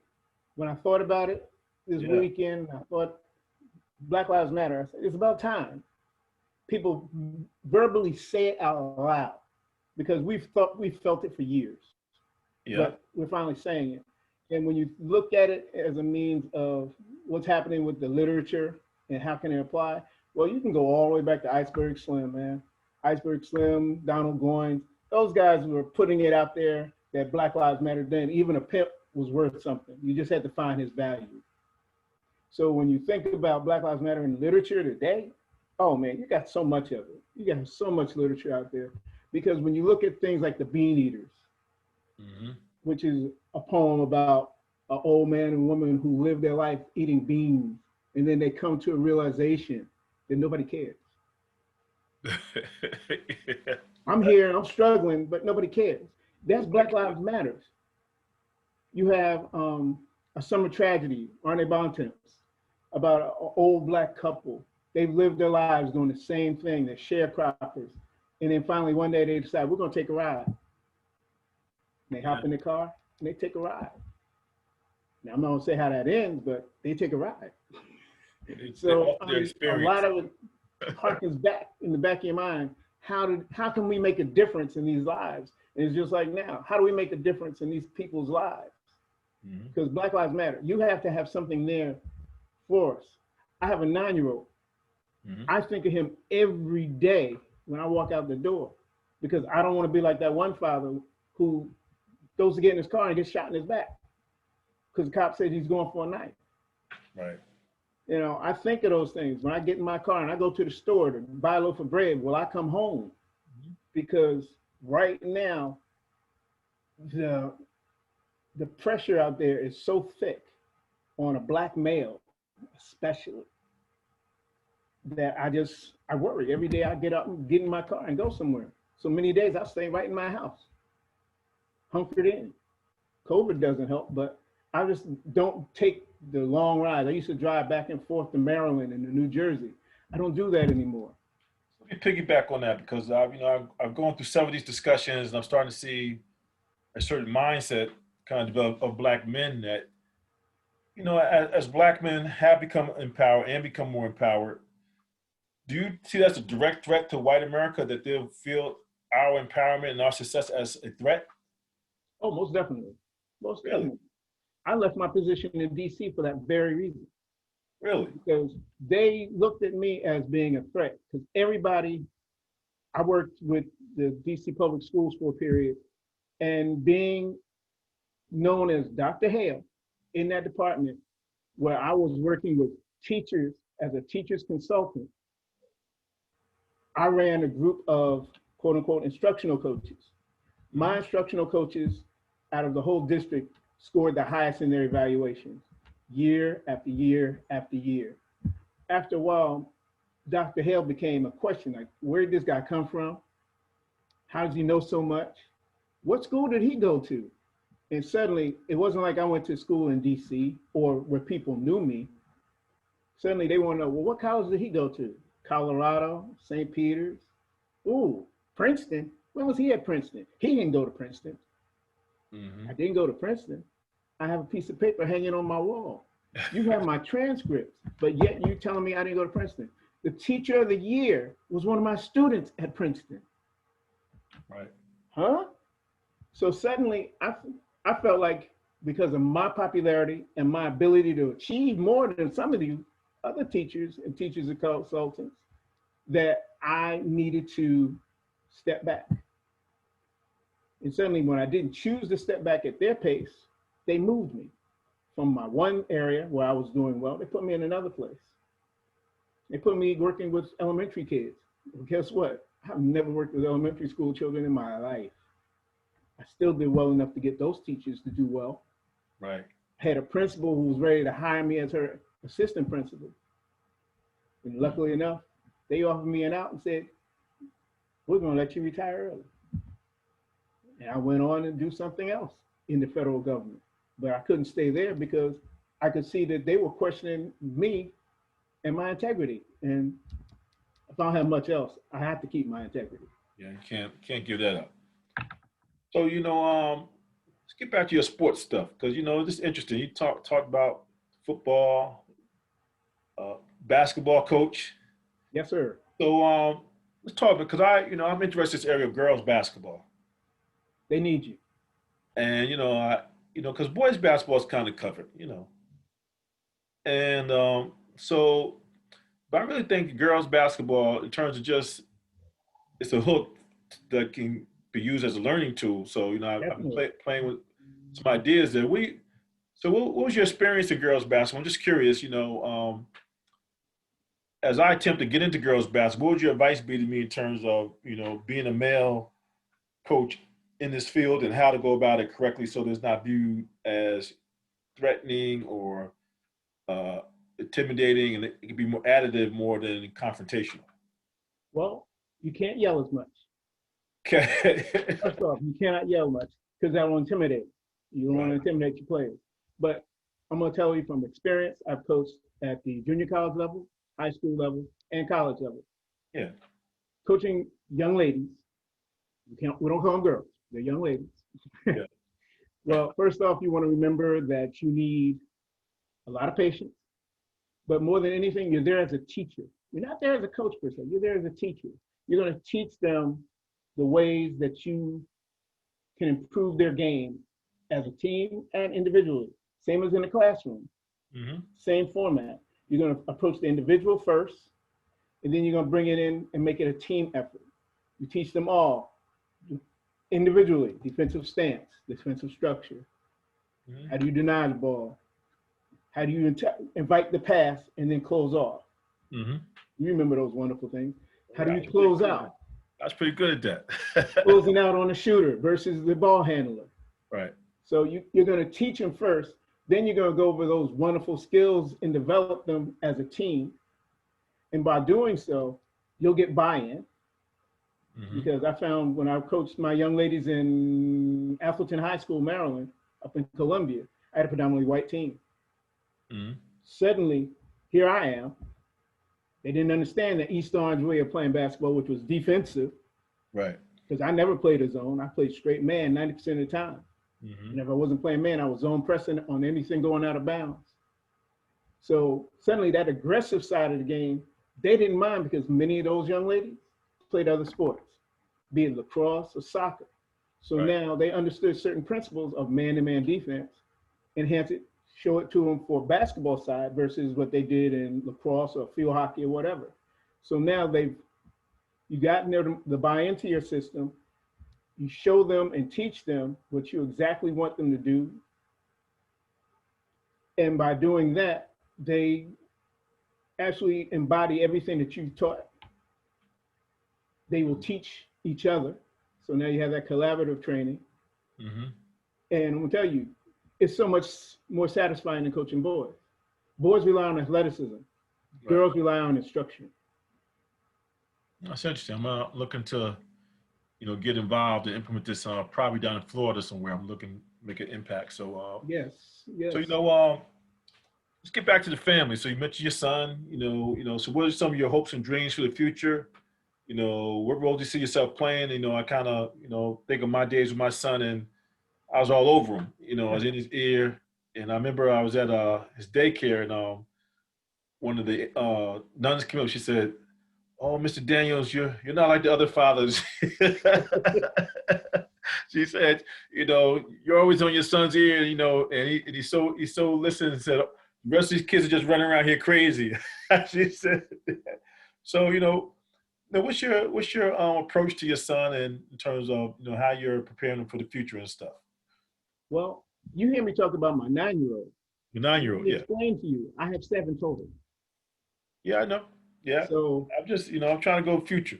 When I thought about it this weekend, I thought Black Lives Matter. I said, it's about time people verbally say it out loud because we felt it for years. Yeah. but we're finally saying it. And when you look at it as a means of what's happening with the literature and how can it apply, well, you can go all the way back to Iceberg Slim, man. Iceberg Slim, Donald Goines, those guys were putting it out there that Black Lives Matter. Then even a pimp was worth something. You just had to find his value. So when you think about Black Lives Matter in literature today, oh man, you got so much of it. You got so much literature out there. Because when you look at things like The Bean Eaters, which is a poem about an old man and woman who live their life eating beans, and then they come to a realization that nobody cares. Yeah. I'm here, I'm struggling, but nobody cares. That's Black Lives Matters. You have A Summer Tragedy, Arne Bontemps, about an old Black couple. They've lived their lives doing the same thing. They're sharecroppers. And then finally, one day they decide, we're going to take a ride. They hop in the car and they take a ride. Now, I'm not going to say how that ends, but they take a ride. So a lot of it harkens back in the back of your mind. How can we make a difference in these lives? And it's just like now, how do we make a difference in these people's lives? Because Black Lives Matter. You have to have something there for us. I have a 9-year-old. I think of him every day when I walk out the door, because I don't want to be like that one father who goes to get in his car and gets shot in his back because the cop said he's going for a knife. Right. You know, I think of those things when I get in my car and I go to the store to buy a loaf of bread. Will I come home? Because right now, the pressure out there is so thick on a Black male, especially, that I worry every day. I get up and get in my car and go somewhere. So many days I stay right in my house, hunkered in. COVID doesn't help, but I just don't take the long rides. I used to drive back and forth to Maryland and to New Jersey. I don't do that anymore. Let me piggyback on that because I've gone through some of these discussions and I'm starting to see a certain mindset kind of develop of Black men that, as Black men have become empowered and become more empowered. Do you see that's a direct threat to white America, that they'll feel our empowerment and our success as a threat? Oh, most definitely. Most definitely. I left my position in DC for that very reason. Really? Because they looked at me as being a threat. Because I worked with the DC public schools for a period, and being known as Dr. Hale in that department, where I was working with teachers as a teacher's consultant, I ran a group of quote unquote instructional coaches. My instructional coaches out of the whole district scored the highest in their evaluations year after year after year. After a while, Dr. Hale became a question, like, where did this guy come from? How does he know so much? What school did he go to? And suddenly, it wasn't like I went to school in DC or where people knew me. Suddenly they want to know, well, what college did he go to? Colorado, St. Peter's. Ooh, Princeton. When was he at Princeton? He didn't go to Princeton. I didn't go to Princeton. I have a piece of paper hanging on my wall. You have my transcripts, but yet you telling me I didn't go to Princeton. The teacher of the year was one of my students at Princeton. Right. Huh? So suddenly I felt like, because of my popularity and my ability to achieve more than some of the other teachers and teachers and consultants, that I needed to step back. And suddenly when I didn't choose to step back at their pace, they moved me from my one area where I was doing well. They put me in another place. They put me working with elementary kids. Well, guess what? I've never worked with elementary school children in my life. I still did well enough to get those teachers to do well. Right. I had a principal who was ready to hire me as her assistant principal. And luckily enough, they offered me an out and said, we're going to let you retire early. And I went on and do something else in the federal government. But I couldn't stay there because I could see that they were questioning me and my integrity. And if I don't have much else, I have to keep my integrity. Yeah, you can't give that up. So, let's get back to your sports stuff, because, this is interesting. You talked about football, basketball coach. Yes, sir. So let's talk, because I'm interested in this area of girls basketball. They need you. And because boys basketball is kind of covered, and so, but I really think girls basketball, in terms of just, it's a hook that can be used as a learning tool. So I've been Definitely. playing with some ideas that we. So what was your experience in girls basketball? I'm just curious. As I attempt to get into girls basketball, what would your advice be to me in terms of being a male coach in this field and how to go about it correctly so that it's not viewed as threatening or uh, intimidating, and it can be more additive more than confrontational. Well, you can't yell as much. Okay. First off, you cannot yell much because that will intimidate. You don't want Right. to intimidate your players. But I'm going to tell you from experience, I've coached at the junior college level, high school level, and college level. Yeah. Coaching young ladies, we don't call them girls, they're young ladies. Yeah. Well, first off, you want to remember that you need a lot of patience, but more than anything, you're there as a teacher. You're not there as a coach per se, you're there as a teacher. You're going to teach them the ways that you can improve their game as a team and individually. Same as in the classroom, Hmm. same format. You're going to approach the individual first, and then you're going to bring it in and make it a team effort. You teach them all individually, defensive stance, defensive structure. How do you deny the ball? How do you invite the pass and then close off? Hmm. You remember those wonderful things. How do I you was pretty close good at out? I was pretty good at that. Closing out on a shooter versus the ball handler. Right. So you're going to teach them first, then you're going to go over those wonderful skills and develop them as a team. And by doing so, you'll get buy-in. Hmm. Because I found when I coached my young ladies in Atherton High School, Maryland, up in Columbia, I had a predominantly white team. Hmm. Suddenly, here I am. They didn't understand the East Orange way of playing basketball, which was defensive, Right. because I never played a zone. I played straight man 90% of the time. Hmm. And if I wasn't playing man, I was zone pressing on anything going out of bounds. So suddenly that aggressive side of the game, they didn't mind because many of those young ladies played other sports, be it lacrosse or soccer. So Right. now they understood certain principles of man-to-man defense, enhance it, show it to them for basketball side versus what they did in lacrosse or field hockey or whatever. So now you got the buy into your system, you show them and teach them what you exactly want them to do. And by doing that, they actually embody everything that you've taught. They will teach each other. So now you have that collaborative training. Hmm. And I'm gonna tell you, it's so much more satisfying than coaching boys. Boys rely on athleticism. Right. Girls rely on instruction. That's interesting. I'm looking to get involved and implement this probably down in Florida somewhere. I'm looking to make an impact. Yes, So yes. let's get back to the family. So you mentioned your son. So what are some of your hopes and dreams for the future? What role do you see yourself playing? I kind of think of my days with my son, and I was all over him. I was in his ear, and I remember I was at his daycare, and one of the nuns came up. She said, "Oh, Mr. Daniels, you're not like the other fathers." She said, "You're always on your son's ear, and he's so listening." And said, "The rest of these kids are just running around here crazy." She said, "So, now what's your approach to your son, and in terms of how you're preparing him for the future and stuff?" Well, you hear me talk about my 9-year-old. Your Let 9-year-old, me yeah, explain to you. I have 7 total. yeah, I know, yeah. So, I'm just, I'm trying to go future.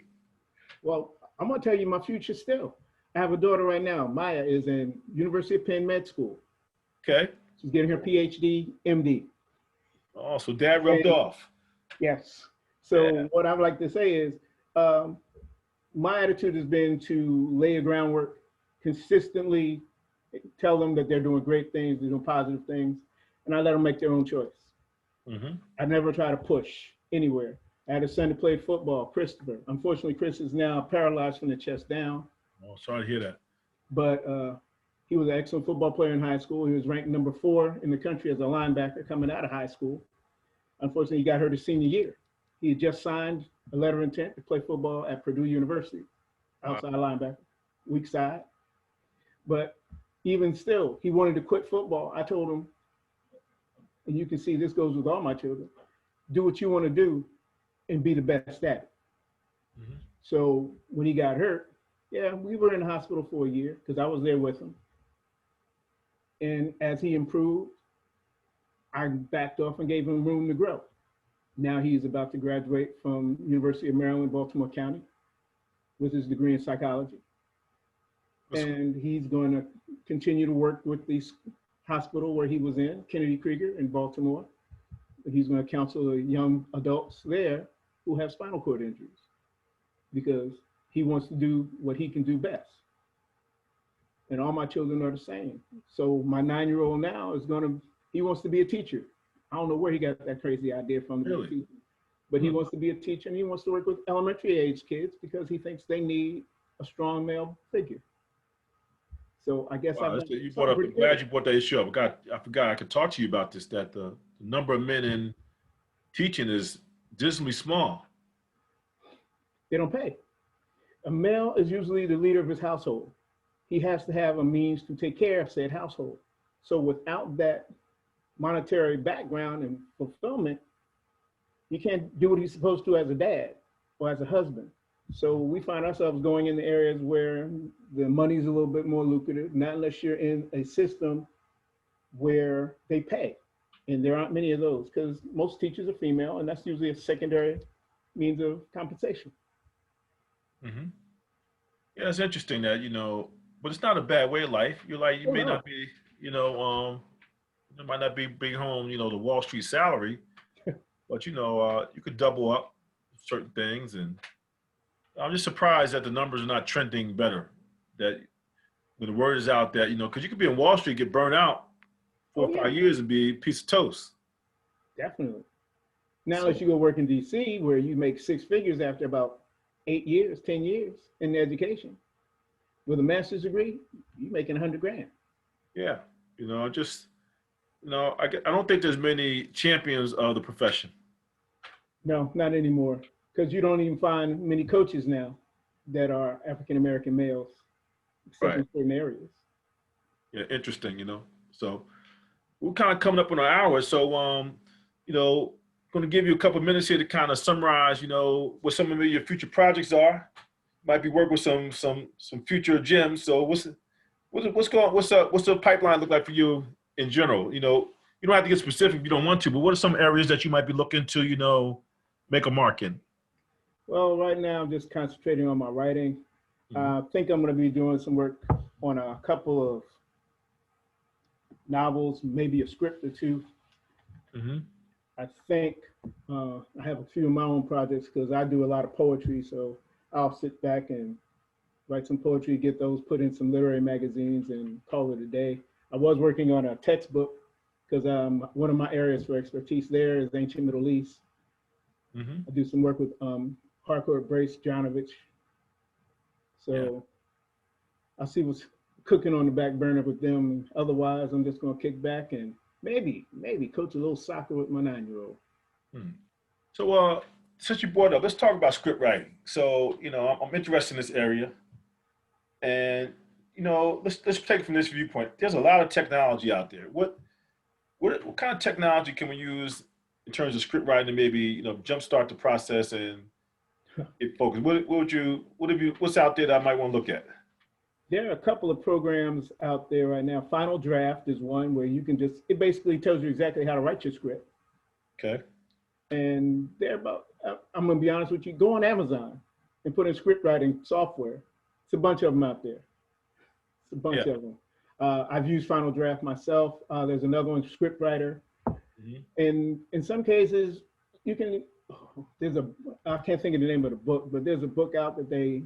well, I'm gonna tell you my future still. I have a daughter right now. Maya is in University of Penn Med School. Okay. She's getting her PhD, MD. Oh, so dad rubbed And off. yes. Yeah. So what I would like to say is, um, my attitude has been to lay a groundwork, consistently tell them that they're doing great things, they're doing positive things, and I let them make their own choice. Mm-hmm. I never try to push anywhere. I had a son who played football, Christopher. Unfortunately, Chris is now paralyzed from the chest down, Oh, sorry to hear that. but he was an excellent football player in high school. He was ranked number 4 in the country as a linebacker coming out of high school. Unfortunately, he got hurt his senior year. He had just signed a letter of intent to play football at Purdue University, Wow. outside linebacker, weak side. But even still, he wanted to quit football. I told him, and you can see this goes with all my children, do what you want to do and be the best at it. Mhm. So when he got hurt, yeah, we were in the hospital for a year because I was there with him. And as he improved, I backed off and gave him room to grow. Now he's about to graduate from University of Maryland, Baltimore County, with his degree in psychology. And he's going to continue to work with the hospital where he was in, Kennedy Krieger in Baltimore. He's going to counsel the young adults there who have spinal cord injuries because he wants to do what he can do best. And all my children are the same. So my 9-year-old now he wants to be a teacher. I don't know where he got that crazy idea from to be a teacher, but he wants to be a teacher and he wants to work with elementary age kids because he thinks they need a strong male figure. So I guess Wow, I'm glad you brought that issue up. I forgot I could talk to you about this, that the number of men in teaching is dismally small. They don't pay. A male is usually the leader of his household. He has to have a means to take care of said household. So without that monetary background and fulfillment, you can't do what he's supposed to as a dad or as a husband. So we find ourselves going in the areas where the money's a little bit more lucrative, not unless you're in a system where they pay. And there aren't many of those because most teachers are female, and that's usually a secondary means of compensation. Mm-hmm. Yeah, it's interesting that, but it's not a bad way of life. You're like, you may not be, you might not be bring home, the Wall Street salary, but, you could double up certain things. And I'm just surprised that the numbers are not trending better. That when the word is out that, because you could be in Wall Street, get burned out 4 or 5 years and be a piece of toast. Definitely. Now, unless you go work in DC where you make 6 figures after about 8 years, 10 years in education. With a master's degree, you're making 100 grand. Yeah. I don't think there's many champions of the profession. No, not anymore. Because you don't even find many coaches now that are African-American males, except in certain areas. Yeah, interesting, So we're kind of coming up on an hour. So, going to give you a couple of minutes here to kind of summarize, what some of your future projects are. Might be working with some future gems. So what's the pipeline look like for you in general? You don't have to get specific if you don't want to, but what are some areas that you might be looking to, make a mark in? Well, right now I'm just concentrating on my writing. I think I'm going to be doing some work on a couple of novels, maybe a script or two. Mm-hmm. I think I have a few of my own projects because I do a lot of poetry. So I'll sit back and write some poetry, get those put in some literary magazines and call it a day. I was working on a textbook because one of my areas for expertise there is ancient Middle East. Mm-hmm. I do some work with Harcourt Brace Jonovich. So I'll see what's cooking on the back burner with them. Otherwise, I'm just going to kick back and maybe coach a little soccer with my 9-year-old. So since you brought it up, let's talk about script writing. So, I'm interested in this area. And, let's take it from this viewpoint. There's a lot of technology out there. What kind of technology can we use in terms of script writing to maybe, jumpstart the process and get focused? What's out there that I might want to look at? There are a couple of programs out there right now. Final Draft is one where you can it basically tells you exactly how to write your script. Okay. And I'm going to be honest with you, go on Amazon and put in script writing software. It's a bunch of them out there. It's a bunch of them. I've used Final Draft myself. There's another one, Scriptwriter. Mm-hmm. And in some cases, I can't think of the name of the book, but there's a book out that they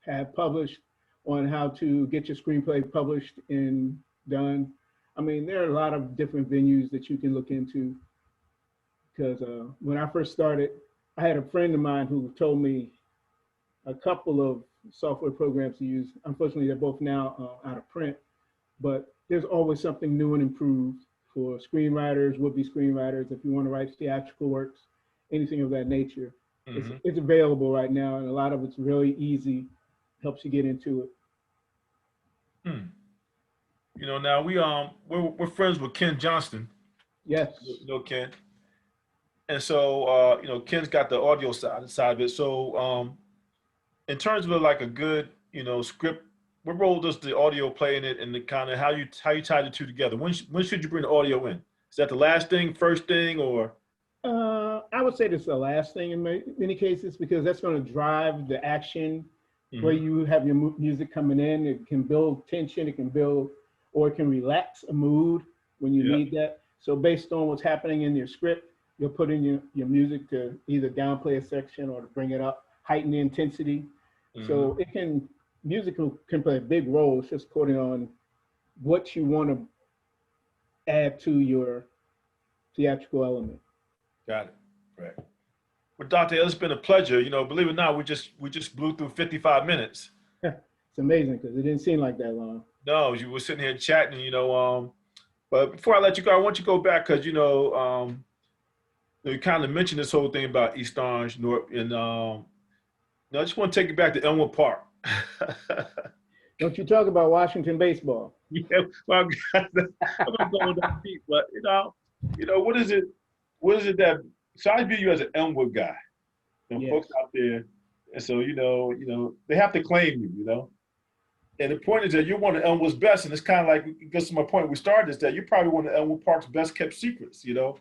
have published on how to get your screenplay published and done. I mean, there are a lot of different venues that you can look into. Because when I first started, I had a friend of mine who told me a couple of software programs to use. Unfortunately, they're both now out of print, but there's always something new and improved for screenwriters, would-be screenwriters, if you want to write theatrical works, anything of that nature. Mm-hmm. It's available right now, and a lot of it's really easy, helps you get into it. Now we're friends with Ken Johnston. Yes. Ken, and so Ken's got the audio side of it. So in terms of like a good script, what role does the audio play in it, and the kind of how you tie the two together? When should you bring the audio in? Is that the last thing, first thing, or? I would say that's the last thing in many cases because that's going to drive the action where Hmm. you have your music coming in. It can build tension, it can build, or it can relax a mood when you Yeah. need that. So based on what's happening in your script, you'll put in your music to either downplay a section or to bring it up, heighten the intensity. Hmm. So music can play a big role. It's just according on what you want to add to your theatrical element. Got it. Right. Well, Dr. Hale, it's been a pleasure. Believe it or not, we just blew through 55 minutes. It's amazing because it didn't seem like that long. No, you were sitting here chatting, but before I let you go, I want you to go back because you kind of mentioned this whole thing about East Orange, North, and I just want to take you back to Elmwood Park. Don't you talk about Washington baseball? Yeah, well, I'm not going that deep, but what is it? What is it that? So I view you as an Elmwood guy. Yes. Folks out there, and so they have to claim you. And the point is that you're one of Elmwood's best, and it's kind of like it goes to my point. We started is that you're probably one of Elmwood Park's best kept secrets. And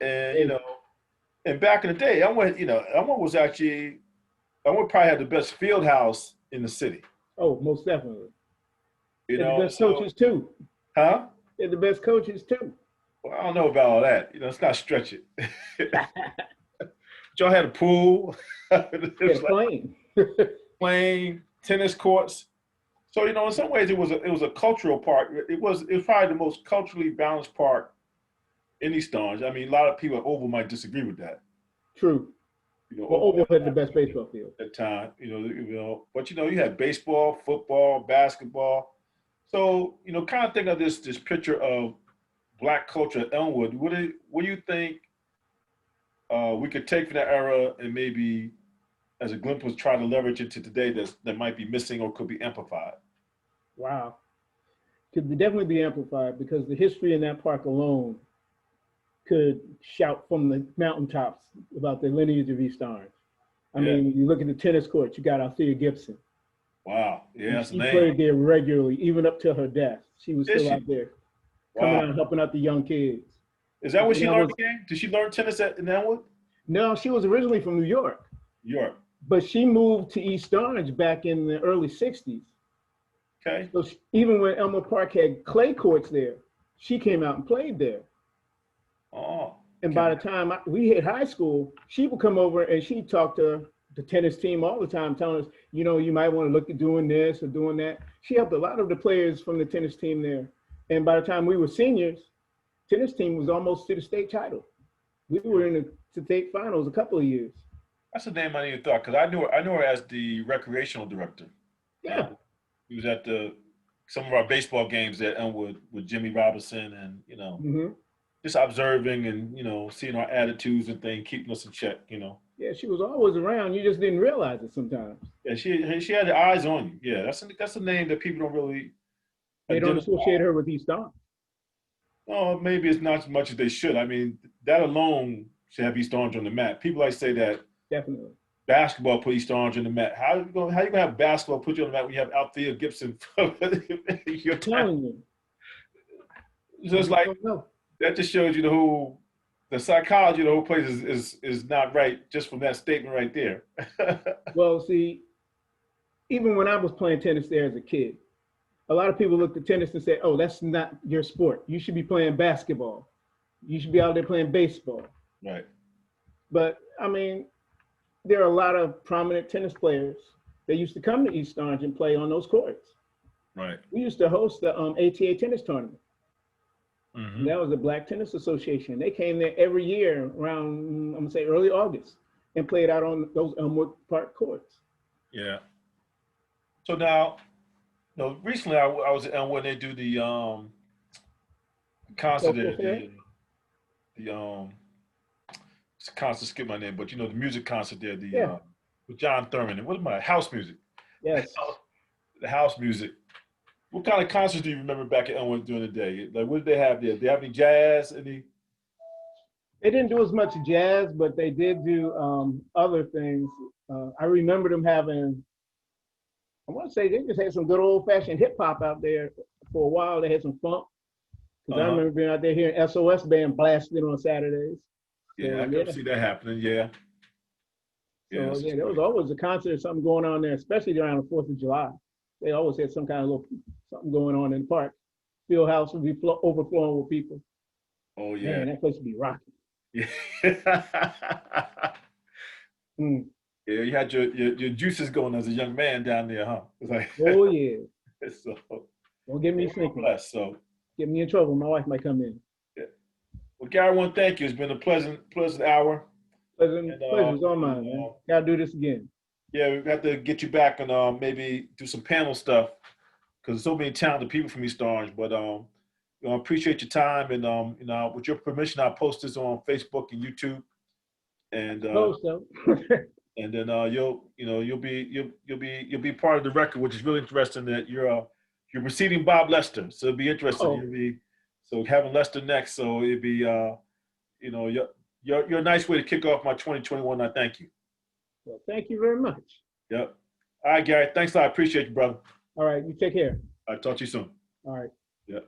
Hey, and back in the day, Elmwood was actually Elmwood probably had the best field house in the city. oh, most definitely. They're the best So coaches too. huh? They're the best coaches too. Well, I don't know about all that. Let's not stretch it. Y'all had a pool. It They're was like playing. playing tennis courts. So in some ways, it was a cultural park. It was probably the most culturally balanced park in East Orange. I mean, a lot of people at Oval might disagree with that. True. Well, Oval Oval had the best baseball field. at that time. But you had baseball, football, basketball. So kind of think of this picture of Black culture at Elmwood. What do you think we could take from that era and maybe as a glimpse was try to leverage into today that might be missing or could be amplified? Wow. Could definitely be amplified because the history in that park alone could shout from the mountaintops about the lineage of East Orange. I Yeah. mean, you look at the tennis court, you got Althea Gibson. Wow. Yeah, And that's a she name. played there regularly, even up to her death. She was Is still she? out there coming Wow. out, helping out the young kids. Is that And where she that learned was the game? Did she learn tennis in Elmwood? no, she was originally from New York, Europe. but she moved to East Orange back in the early 60s. Okay. So even when Elmer Park had clay courts there, she came out and played there. Oh. And Okay. by the time we hit high school, she would come over and she'd talk to the tennis team all the time, telling us, you might want to look at doing this or doing that. She helped a lot of the players from the tennis team there. And by the time we were seniors, tennis team was almost to the state title. We were in the state finals a couple of years. That's a name I need to thought because I knew her as the recreational director. Uh, Yeah. he was at some of our baseball games at Elmwood with Jimmy Robinson and Hmm. just observing and seeing our attitudes and things, keeping us in check. Yeah, she was always around. You just didn't realize it sometimes. Yeah, she had the eyes on you. Yeah, that's a name that people don't really They don't identify. associate her with East Orange. Oh, maybe it's not as much as they should. I mean, that alone should have East Orange on the map. People like to say that Definitely. basketball put East Orange on the map. How you gonna have basketball put you on the map when you have Althea Gibson from your I'm town? telling you. You Just just like don't know. that just shows you the psychology of the whole place is not right just from that statement right there. Well, see, even when I was playing tennis there as a kid, a lot of people looked at tennis and said, oh, that's not your sport. You should be playing basketball. You should be out there playing baseball. Right. But I mean, there are a lot of prominent tennis players that used to come to East Orange and play on those courts. Right. We used to host the ATA tennis tournament. And Hmm. that was the Black Tennis Association. They came there every year around, I'm gonna say early August, and played out on those Elmwood Park courts. Yeah. So now, recently I was at Elmwood. They do the concert Cultural there. fair? The it's a concert skip my name, but the music concert there. The Yeah. with John Thurman and what am I house music? Yes. The house music. What kind of concerts do you remember back at Elmwood during the day? Like, what did they have there? Did they have any jazz? Any? They didn't do as much jazz, but they did do other things. I remember them having, I want to say they just had some good old fashioned hip hop out there for a while. They had some funk. Because I remember being out there hearing SOS band blasting on Saturdays. Yeah, I can see that happening. Yeah. So yeah, there was always a concert or something going on there, especially around the 4th of July. They always had some kind of little something going on in the park. Field house would be overflowing with people. Oh yeah. Man, that place would be rocking. Yeah. Yeah, you had your juices going as a young man down there, huh? It's like, oh yeah. So Don't get me thinking. Blessed, so Get me in trouble. My wife might come in. yeah. Well, Gary, I want to thank you. It's been a pleasant hour. Pleasure's all mine, man. Gotta do this again. Yeah, we have to get you back and maybe do some panel stuff because there's so many talented people from East Orange. But I appreciate your time, and with your permission, I'll post this on Facebook and YouTube, and and then you'll be part of the record, which is really interesting. That you're preceding Bob Lester, so it'll be interesting. So having Lester next, so it'd be you're a nice way to kick off my 2021. I thank you. Well, thank you very much. Yep. All right, Gary. Thanks a lot. I appreciate you, brother. All right. You take care. I'll talk to you soon. All right. Yeah.